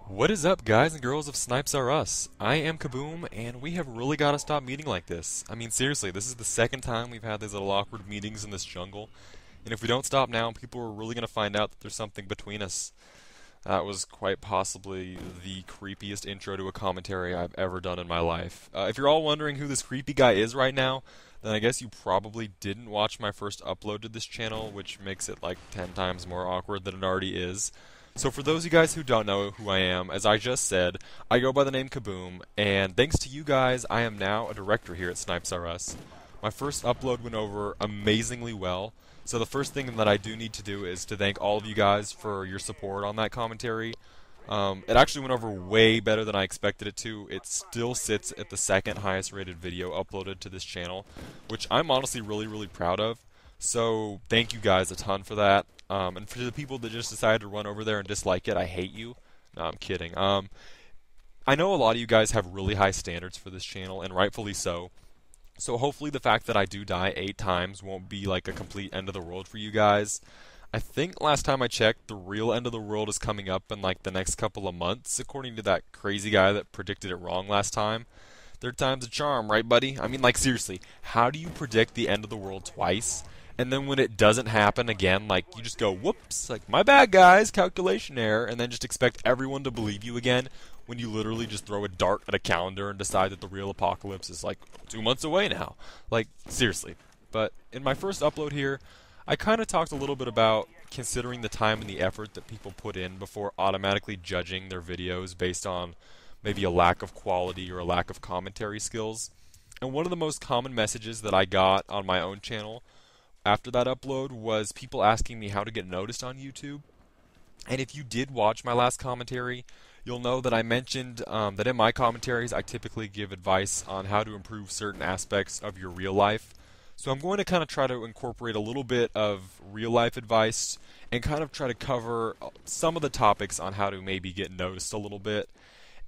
What is up, guys and girls of SnipesAreUs? I am KaBoom, and we have really got to stop meeting like this. I mean, seriously, this is the second time we've had these little awkward meetings in this jungle, and if we don't stop now, people are really going to find out that there's something between us. That was quite possibly the creepiest intro to a commentary I've ever done in my life. If you're all wondering who this creepy guy is right now, then I guess you probably didn't watch my first upload to this channel, which makes it like 10 times more awkward than it already is. So for those of you guys who don't know who I am, as I just said, I go by the name KaBoom, and thanks to you guys, I am now a director here at SnipesAreUs. My first upload went over amazingly well, so the first thing that I do need to do is to thank all of you guys for your support on that commentary. It actually went over way better than I expected it to. It still sits at the second highest rated video uploaded to this channel, which I'm honestly really proud of. So thank you guys a ton for that. And for the people that just decided to run over there and dislike it, I hate you. No, I'm kidding. I know a lot of you guys have really high standards for this channel, and rightfully so. So hopefully the fact that I do die 8 times won't be like a complete end of the world for you guys. I think last time I checked, the real end of the world is coming up in like the next couple of months, according to that crazy guy that predicted it wrong last time. Third time's a charm, right, buddy? I mean, like, seriously, how do you predict the end of the world twice? And then when it doesn't happen again, like, you just go, whoops, like, my bad, guys, calculation error, and then just expect everyone to believe you again when you literally just throw a dart at a calendar and decide that the real apocalypse is, like, 2 months away now. Like, seriously. But in my first upload here, I kind of talked a little bit about considering the time and the effort that people put in before automatically judging their videos based on maybe a lack of quality or a lack of commentary skills. And one of the most common messages that I got on my own channel after that upload was people asking me how to get noticed on YouTube. And if you did watch my last commentary, you'll know that I mentioned that in my commentaries I typically give advice on how to improve certain aspects of your real life. So I'm going to kind of try to incorporate a little bit of real life advice and kind of try to cover some of the topics on how to maybe get noticed a little bit.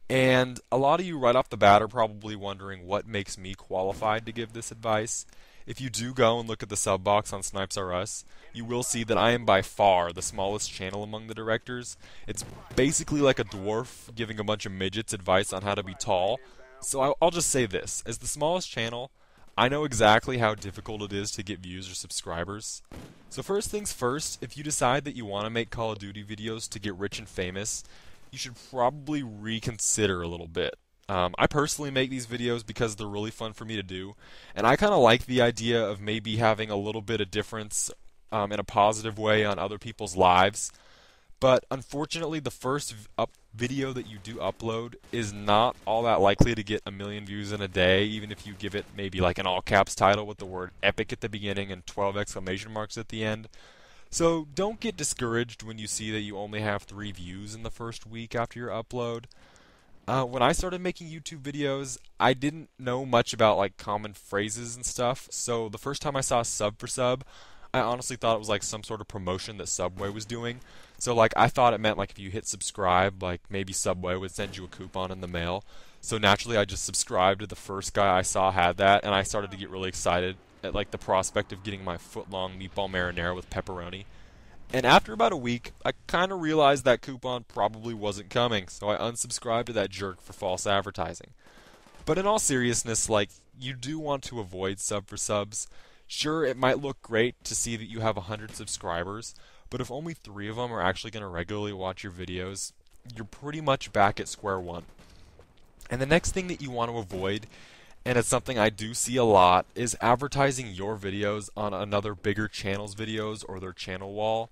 And a lot of you right off the bat are probably wondering what makes me qualified to give this advice. If you do go and look at the sub box on SnipesAreUs, you will see that I am by far the smallest channel among the directors. It's basically like a dwarf giving a bunch of midgets advice on how to be tall. So I'll just say this, as the smallest channel, I know exactly how difficult it is to get views or subscribers. So first things first, if you decide that you want to make Call of Duty videos to get rich and famous, you should probably reconsider a little bit. I personally make these videos because they're really fun for me to do, and I kind of like the idea of maybe having a little bit of difference in a positive way on other people's lives. But unfortunately, the first video that you do upload is not all that likely to get 1 million views in a day, even if you give it maybe like an all caps title with the word epic at the beginning and 12 exclamation marks at the end. So don't get discouraged when you see that you only have 3 views in the first week after your upload. When I started making YouTube videos, I didn't know much about like common phrases and stuff, so the first time I saw sub for sub, I honestly thought it was like some sort of promotion that Subway was doing. So like I thought it meant like if you hit subscribe, like maybe Subway would send you a coupon in the mail. So naturally I just subscribed to the first guy I saw had that, and I started to get really excited at like the prospect of getting my foot-long meatball marinara with pepperoni. And after about a week, I kind of realized that coupon probably wasn't coming, so I unsubscribed to that jerk for false advertising. But in all seriousness, like, you do want to avoid sub for subs. Sure, it might look great to see that you have 100 subscribers, but if only 3 of them are actually going to regularly watch your videos, you're pretty much back at square one. And the next thing that you want to avoid, and it's something I do see a lot, is advertising your videos on another bigger channel's videos or their channel wall.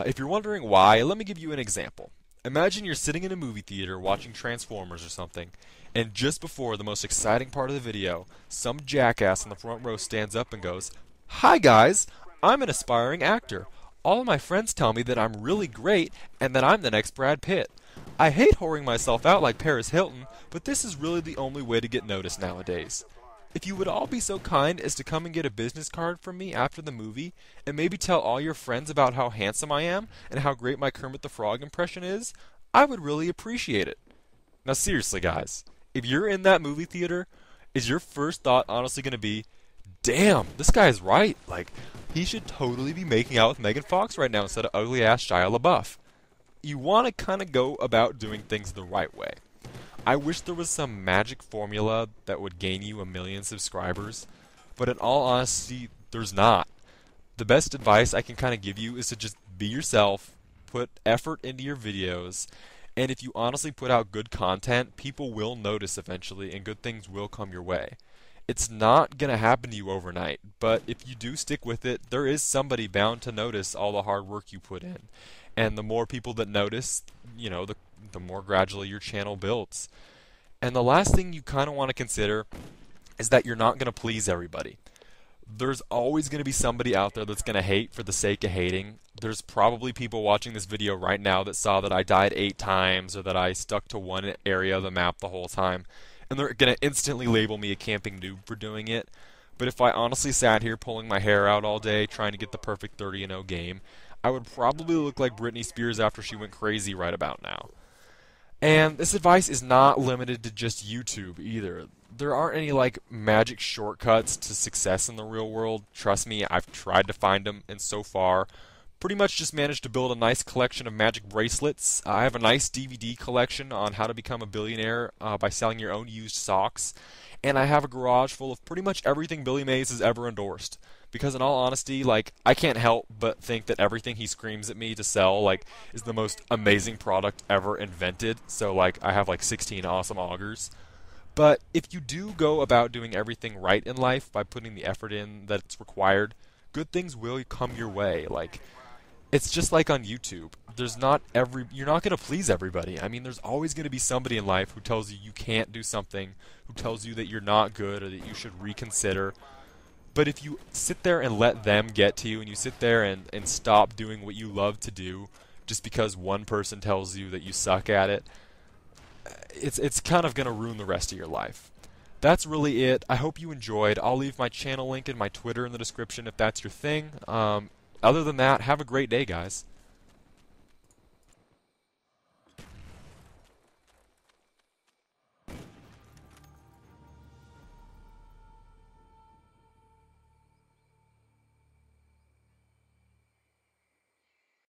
If you're wondering why, let me give you an example. Imagine you're sitting in a movie theater watching Transformers or something, and just before the most exciting part of the video, some jackass in the front row stands up and goes, "Hi guys, I'm an aspiring actor. All of my friends tell me that I'm really great and that I'm the next Brad Pitt. I hate whoring myself out like Paris Hilton, but this is really the only way to get noticed nowadays. If you would all be so kind as to come and get a business card from me after the movie, and maybe tell all your friends about how handsome I am and how great my Kermit the Frog impression is, I would really appreciate it." Now seriously guys, if you're in that movie theater, is your first thought honestly going to be, damn, this guy's right, like, he should totally be making out with Megan Fox right now instead of ugly ass Shia LaBeouf? you want to kind of go about doing things the right way. I wish there was some magic formula that would gain you 1 million subscribers, but in all honesty, there's not. The best advice I can kind of give you is to just be yourself, put effort into your videos, and if you honestly put out good content, people will notice eventually and good things will come your way. It's not going to happen to you overnight, but if you do stick with it, there is somebody bound to notice all the hard work you put in. And the more people that notice, the more gradually your channel builds. And the last thing you kind of want to consider is that you're not going to please everybody. There's always going to be somebody out there that's going to hate for the sake of hating. There's probably people watching this video right now that saw that I died 8 times or that I stuck to one area of the map the whole time, and they're going to instantly label me a camping noob for doing it. But if I honestly sat here pulling my hair out all day trying to get the perfect 30-0 game, I would probably look like Britney Spears after she went crazy right about now. And this advice is not limited to just YouTube either. There aren't any magic shortcuts to success in the real world. Trust me, I've tried to find them, and so far, pretty much just managed to build a nice collection of magic bracelets. I have a nice DVD collection on how to become a billionaire by selling your own used socks. And I have a garage full of pretty much everything Billy Mays has ever endorsed. Because in all honesty, I can't help but think that everything he screams at me to sell, is the most amazing product ever invented. So, I have 16 awesome augers. But if you do go about doing everything right in life by putting the effort in that's required, good things will come your way. It's just like on YouTube. You're not going to please everybody. I mean, there's always going to be somebody in life who tells you you can't do something, who tells you that you're not good or that you should reconsider. But if you sit there and let them get to you, and you sit there and stop doing what you love to do just because one person tells you that you suck at it, it's kind of going to ruin the rest of your life. That's really it. I hope you enjoyed. I'll leave my channel link and my Twitter in the description if that's your thing. Other than that, have a great day, guys.